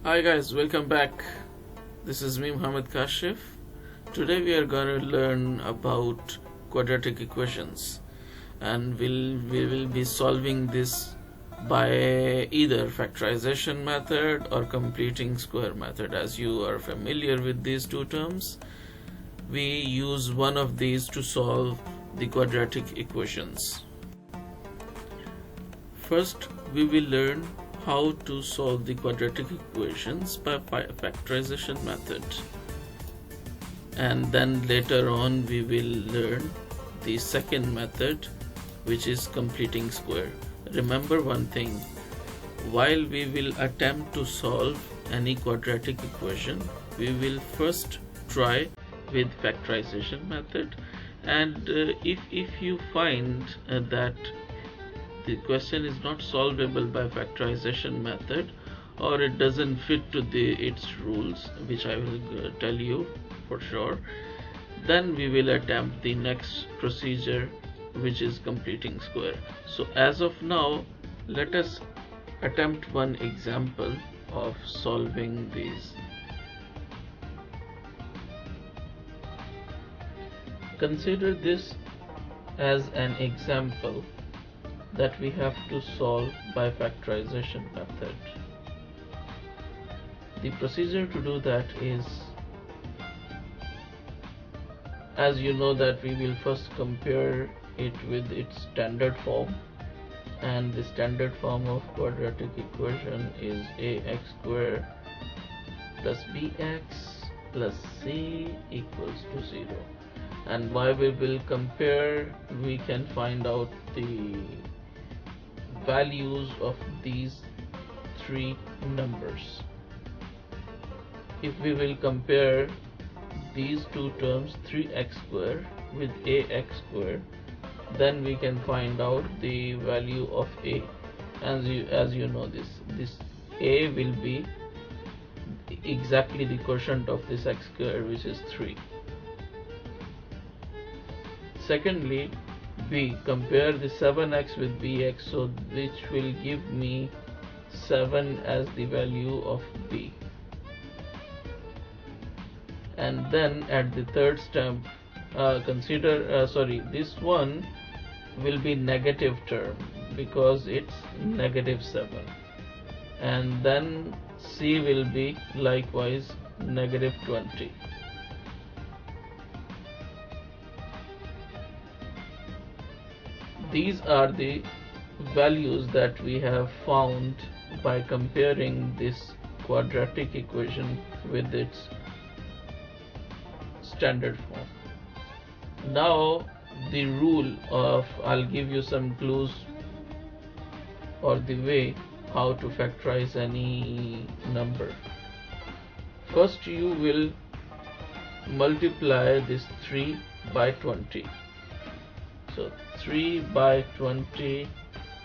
Hi guys, welcome back. This is me, Muhammad Kashif. Today we are going to learn about quadratic equations, and we will be solving this by either factorization method or completing square method. As you are familiar with these two terms, we use one of these to solve the quadratic equations. First, we will learn how to solve the quadratic equations by factorization method, and then later on we will learn the second method, which is completing square. Remember one thing: while we will attempt to solve any quadratic equation, we will first try with factorization method, and if you find that the question is not solvable by factorization method, or it doesn't fit to its rules, which I will tell you for sure, then we will attempt the next procedure, which is completing square. So as of now, let us attempt one example of solving these. Consider this as an example that we have to solve by factorization method. The procedure to do that is, as you know, that we will first compare it with its standard form, and the standard form of quadratic equation is ax square plus bx plus c equals to 0. And why we will compare, we can find out the values of these three numbers. If we will compare these two terms, 3x square with ax square, then we can find out the value of a. As you know, this a will be exactly the quotient of this x square, which is 3. Secondly, b, compare the 7x with bx, so which will give me 7 as the value of b. And then at the third step, consider this one will be negative term because it's negative 7, and then c will be likewise negative 20. These are the values that we have found by comparing this quadratic equation with its standard form. Now the rule of, I'll give you some clues, or the way how to factorize any number. First, you will multiply this 3 by 20. So 3 by 20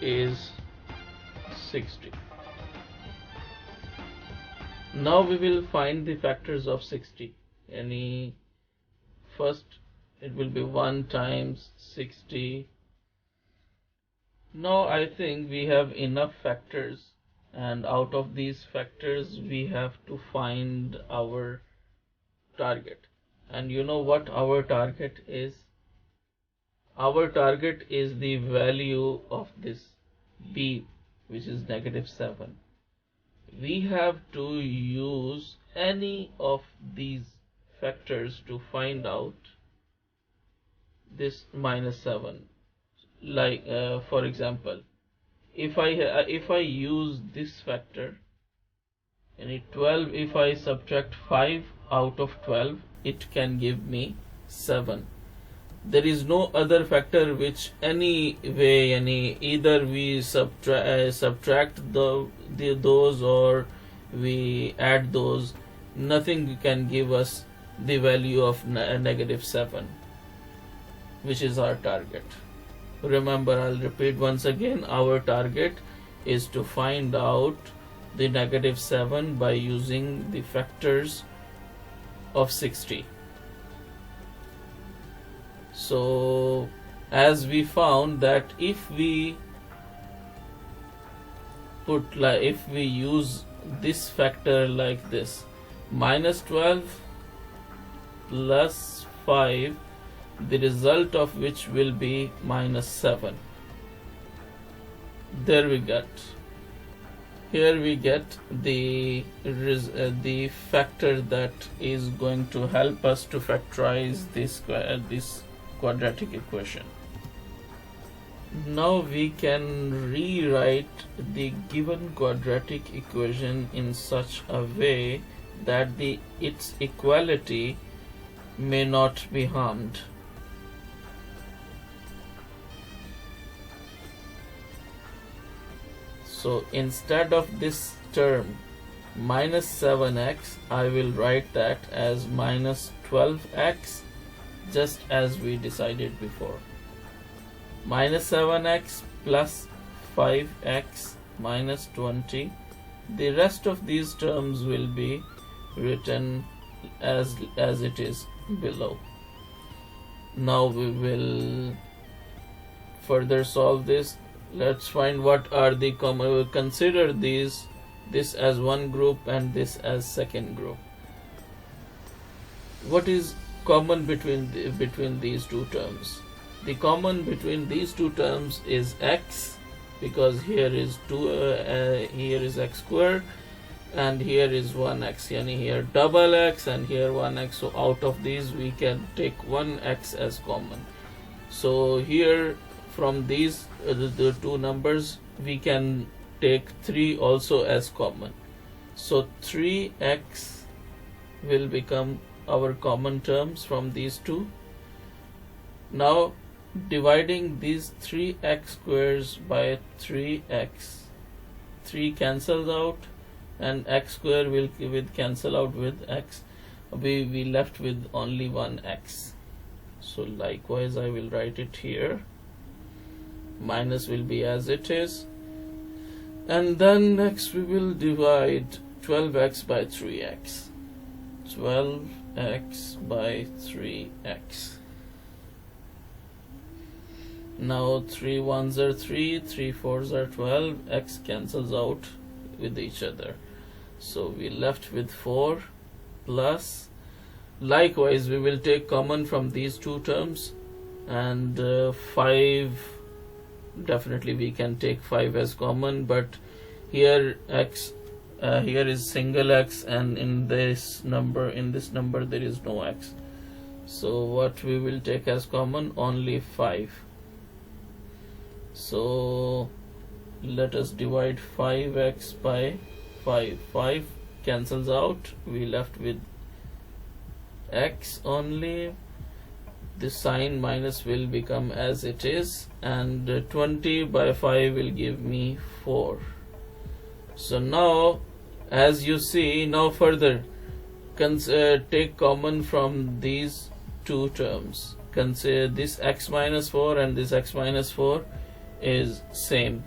is 60. Now we will find the factors of 60. First, it will be 1 times 60. Now I think we have enough factors, and out of these factors we have to find our target. And you know what our target is? Our target is the value of this b, which is negative 7. We have to use any of these factors to find out this minus 7. Like for example, if I use this factor, and 12, if I subtract 5 out of 12, it can give me 7. There is no other factor which either we subtract those or we add those. Nothing can give us the value of negative 7, which is our target. Remember, I'll repeat once again, our target is to find out the negative 7 by using the factors of 60. So as we found that if we use this factor like this: minus 12 plus 5, the result of which will be minus 7. There we get. Here we get the factor that is going to help us to factorize this quadratic equation. Now we can rewrite the given quadratic equation in such a way that its equality may not be harmed. So instead of this term minus 7x, I will write that as minus 12x, just as we decided before. Minus 7x plus 5x minus 20. The rest of these terms will be written as it is below. Now we will further solve this. Let's find what are the common. We will consider this as one group and this as second group. What is common between these two terms? The common between these two terms is x, because here is here is x squared and here is 1x, yani here double x and here 1x. So out of these we can take 1x as common. So here from these the two numbers we can take 3 also as common. So 3x will become our common terms from these two. Now dividing these 3x squares by 3x, 3 cancels out and x square will cancel out with x. We left with only 1x. So likewise I will write it here. Minus will be as it is, and then next we will divide 12x by 3x. 12x by 3x. Now 3 1s are 3, 3 4s are 12, x cancels out with each other. So we left with 4 plus, likewise we will take common from these two terms, and 5, definitely we can take 5 as common, but here x here is single x, and in this number there is no x. So what we will take as common? Only 5. So let us divide 5x by 5. 5 cancels out, we left with x only. The sign minus will become as it is, and 20 by 5 will give me 4. So now as you see, now further take common from these two terms. Consider this x minus 4 and this x minus 4 is same.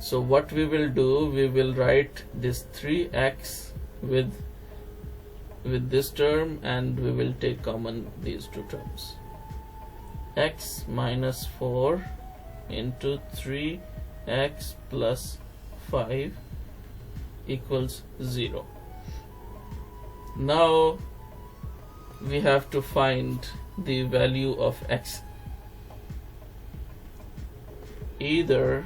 So what we will do, we will write this 3x with this term, and we will take common these two terms. X minus 4 into 3x plus 5 equals 0. Now we have to find the value of x. Either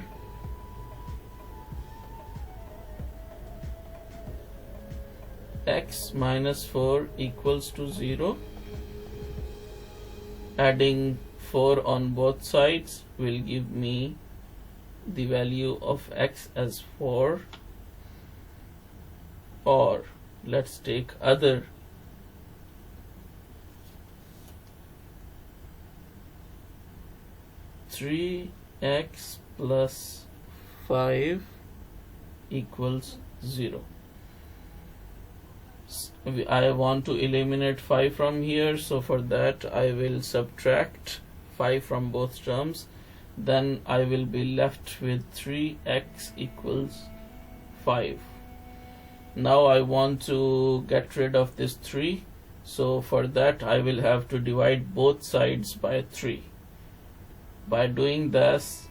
x minus 4 equals to 0, adding 4 on both sides will give me the value of x as 4, or let's take other, three x plus 5 equals 0. I want to eliminate 5 from here, so for that I will subtract 5 from both terms. Then I will be left with 3x equals 5. Now I want to get rid of this 3, so for that I will have to divide both sides by 3. By doing this,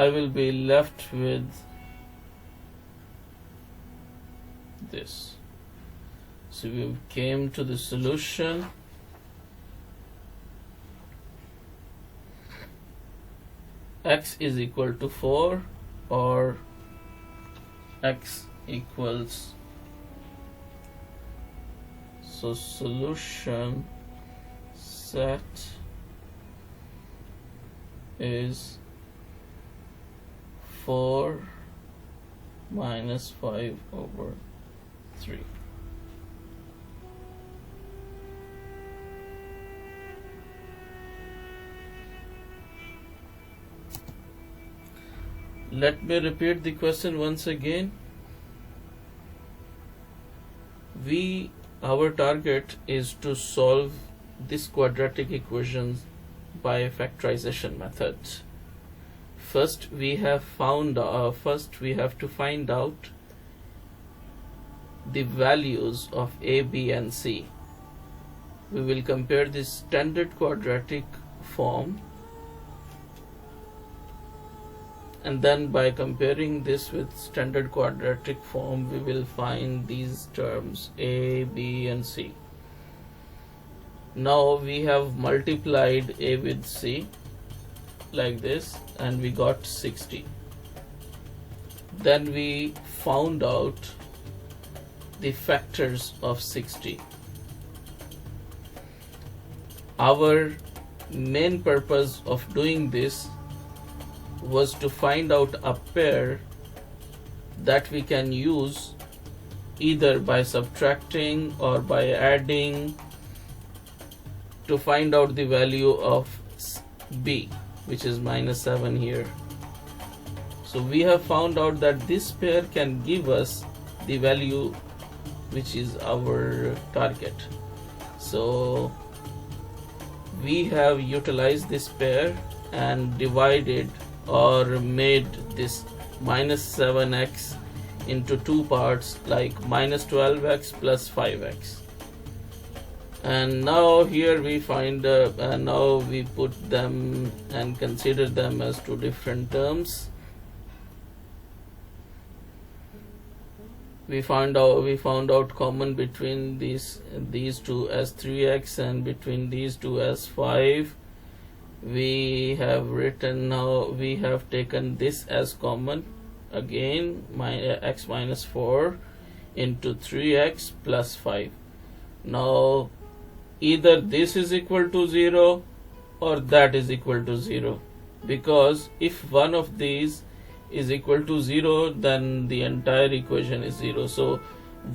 I will be left with this. So we came to the solution. X is equal to 4 or X equals, so solution set is 4 minus 5 over 3. Let me repeat the question once again. Our target is to solve this quadratic equation by factorization method. First we have to find out the values of a, b and c. We will compare the standard quadratic form, and then by comparing this with standard quadratic form we will find these terms a, b and c. Now we have multiplied a with c like this and we got 60. Then we found out the factors of 60. Our main purpose of doing this was to find out a pair that we can use either by subtracting or by adding to find out the value of b, which is -7 here. So we have found out that this pair can give us the value which is our target. So we have utilized this pair and divided or made this -7x into two parts, like -12x plus 5x. And now here we find now we put them and consider them as two different terms. We found out common between these two as 3x and between these two as 5. We have written, now we have taken this as common again, x minus 4 into 3x plus 5. Now either this is equal to 0 or that is equal to 0, because if one of these is equal to 0 then the entire equation is 0. So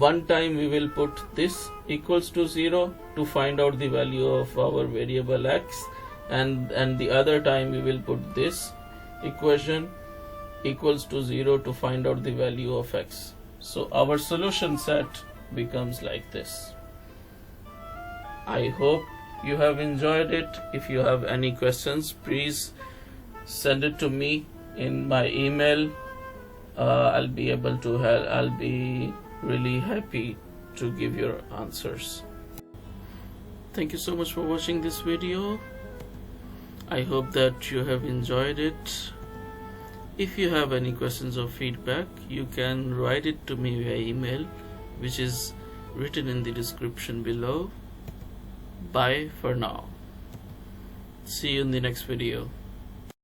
one time we will put this equals to 0 to find out the value of our variable x, and the other time we will put this equation equals to 0 to find out the value of x. So our solution set becomes like this. I hope you have enjoyed it. If you have any questions, please send it to me in my email. I'll be able to help. I'll be really happy to give your answers. Thank you so much for watching this video. I hope that you have enjoyed it. If you have any questions or feedback, you can write it to me via email, which is written in the description below. Bye for now. See you in the next video.